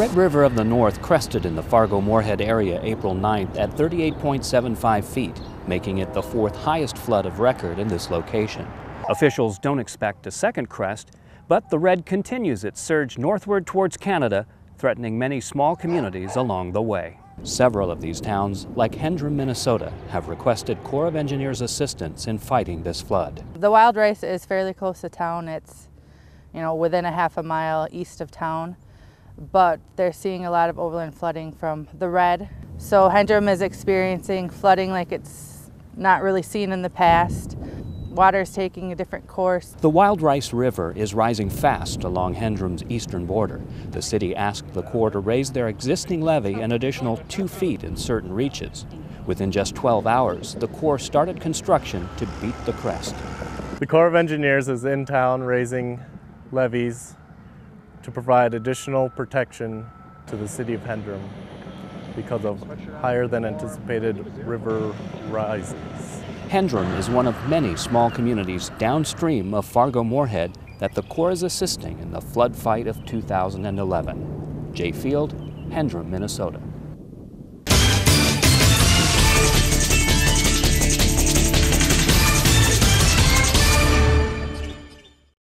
Red River of the North crested in the Fargo-Moorhead area April 9th at 38.75 feet, making it the fourth highest flood of record in this location. Officials don't expect a second crest, but the red continues its surge northward towards Canada, threatening many small communities along the way. Several of these towns, like Hendrum, Minnesota, have requested Corps of Engineers assistance in fighting this flood. The wild rice is fairly close to town. It's, within a half a mile east of town, but they're seeing a lot of overland flooding from the red. So Hendrum is experiencing flooding like it's not really seen in the past. Water is taking a different course. The Wild Rice River is rising fast along Hendrum's eastern border. The city asked the Corps to raise their existing levee an additional 2 feet in certain reaches. Within just 12 hours, the Corps started construction to beat the crest. The Corps of Engineers is in town raising levees to provide additional protection to the city of Hendrum because of higher than anticipated river rises. Hendrum is one of many small communities downstream of Fargo-Moorhead that the Corps is assisting in the flood fight of 2011. Jay Field, Hendrum, Minnesota.